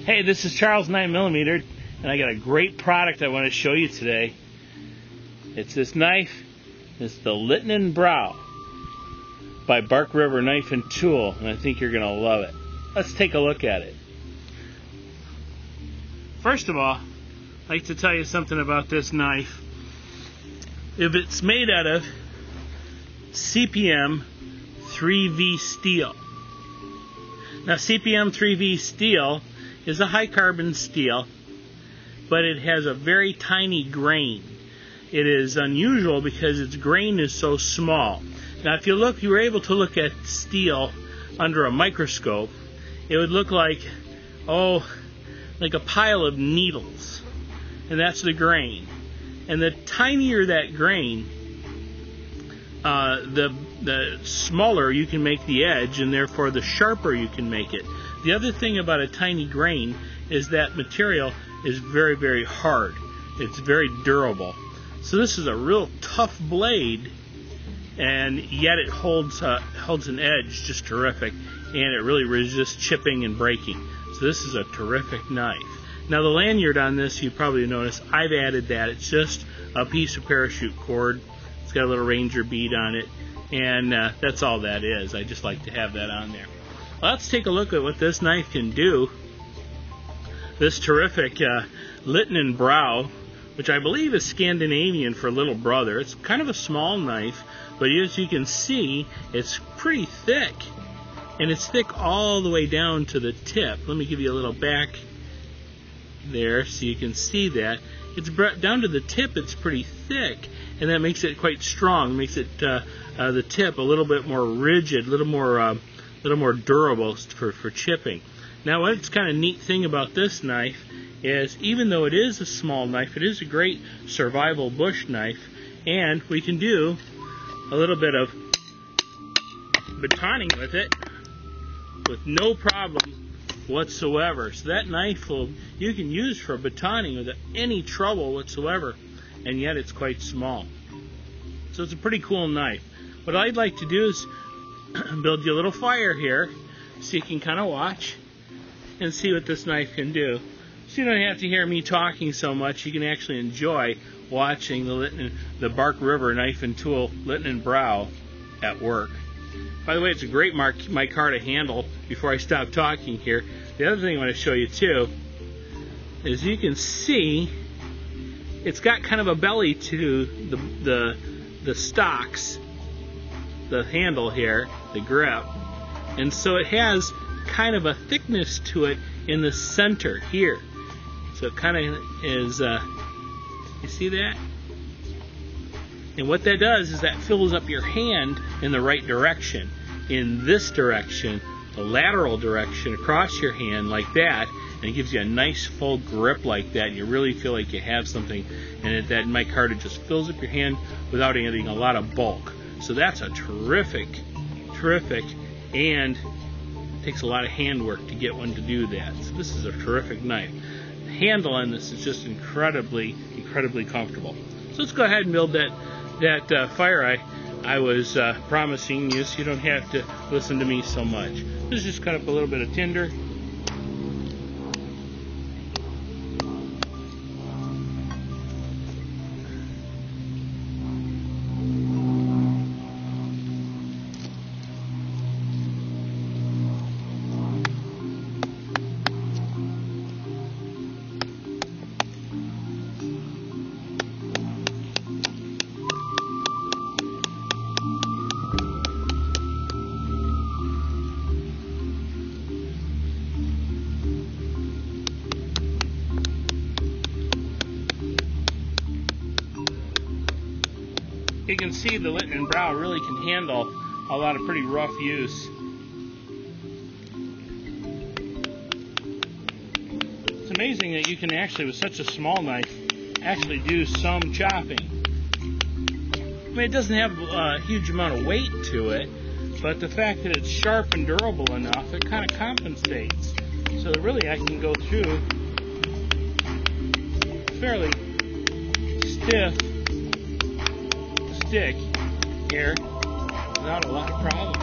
Hey, this is Charles 9mm, and I got a great product I want to show you today. It's this knife. It's the Liten bror by Bark River Knife and Tool, and I think you're going to love it. Let's take a look at it. First of all, I'd like to tell you something about this knife. If it's made out of CPM 3V steel. Now, CPM 3V steel is a high carbon steel, but it has a very tiny grain. It is unusual because its grain is so small. Now, if you were able to look at steel under a microscope, it would look like a pile of needles, and that's the grain. And the tinier that grain, the smaller you can make the edge, and therefore the sharper you can make it. The other thing about a tiny grain is that material is very, very hard. It's very durable. So this is a real tough blade, and yet it holds an edge just terrific, and it really resists chipping and breaking. So this is a terrific knife. Now, the lanyard on this, you probably noticed, I've added that. It's just a piece of parachute cord. It's got a little ranger bead on it, and that's all that is. I just like to have that on there. Well, let's take a look at what this knife can do. This terrific Liten bror, which I believe is Scandinavian for little brother. It's kind of a small knife, but as you can see, it's pretty thick, and it's thick all the way down to the tip. Let me give you a little back there so you can see that. It's down to the tip. It's pretty thick, and that makes it quite strong. It makes it the tip a little bit more rigid, a little more durable for chipping. Now, what's kind of neat thing about this knife is, even though it is a small knife, it is a great survival bush knife, and we can do a little bit of batoning with it with no problem whatsoever. So that knife you can use for batoning without any trouble whatsoever, and yet it's quite small. So it's a pretty cool knife. What I'd like to do is build you a little fire here so you can kind of watch and see what this knife can do. So you don't have to hear me talking so much. You can actually enjoy watching the Bark River Knife and Tool Liten bror at work. By the way, it's a great micar to handle before I stop talking here. The other thing I want to show you too is, you can see it's got kind of a belly to the stocks, the handle here, the grip, and so it has kind of a thickness to it in the center here. So it kind of is, you see that? And what that does is that fills up your hand in the right direction. In this direction, the lateral direction across your hand like that, and it gives you a nice full grip like that, and you really feel like you have something, and that micarta just fills up your hand without adding a lot of bulk. So that's a terrific, and it takes a lot of handwork to get one to do that. So this is a terrific knife. The handle on this is just incredibly comfortable. So let's go ahead and build that fire I was promising you, so you don't have to listen to me so much. Let's just cut up a little bit of tinder. You can see the Liten bror really can handle a lot of pretty rough use. It's amazing that you can actually, with such a small knife, actually do some chopping. I mean, it doesn't have a huge amount of weight to it, but the fact that it's sharp and durable enough, it kind of compensates. So that really I can go through fairly stiff stick here without a lot of problem.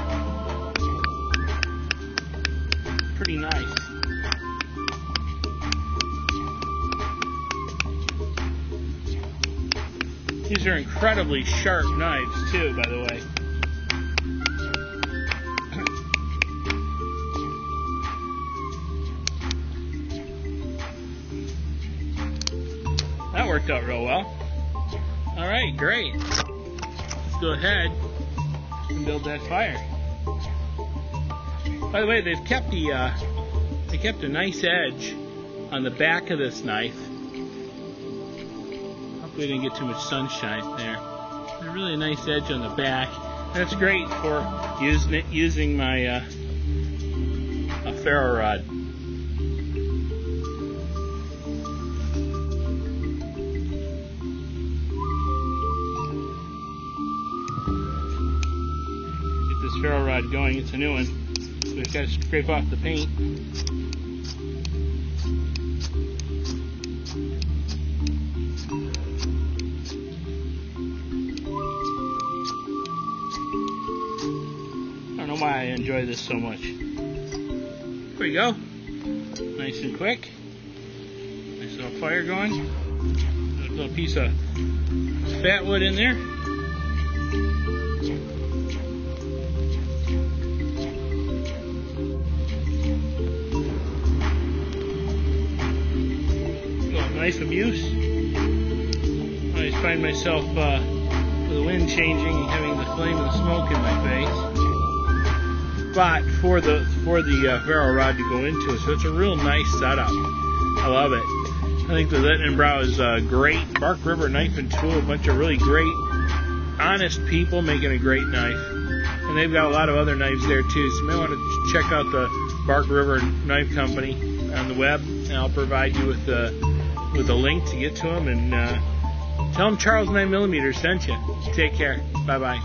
Pretty nice. These are incredibly sharp knives too, by the way. That worked out real well. Alright, great. Let's go ahead and build that fire. By the way, they kept a nice edge on the back of this knife. Hope we didn't get too much sunshine there. A really nice edge on the back. That's great for using my a ferro rod. Get this ferro rod going. It's a new one. We've got to scrape off the paint. I don't know why I enjoy this so much. There we go. Nice and quick. Nice little fire going. A little piece of fat wood in there. Knife of use. I always find myself with the wind changing and having the flame of the smoke in my face. But for the ferro rod to go into it, so it's a real nice setup. I love it. I think the Liten bror is great. Bark River Knife and Tool, a bunch of really great, honest people making a great knife. And they've got a lot of other knives there too, so you may want to check out the Bark River Knife Company on the web, and I'll provide you with a link to get to them, and tell them Charles 9mm sent you. Take care. Bye-bye.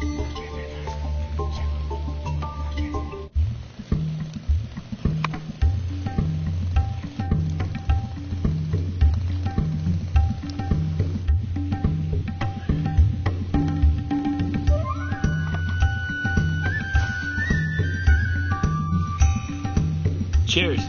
Cheers.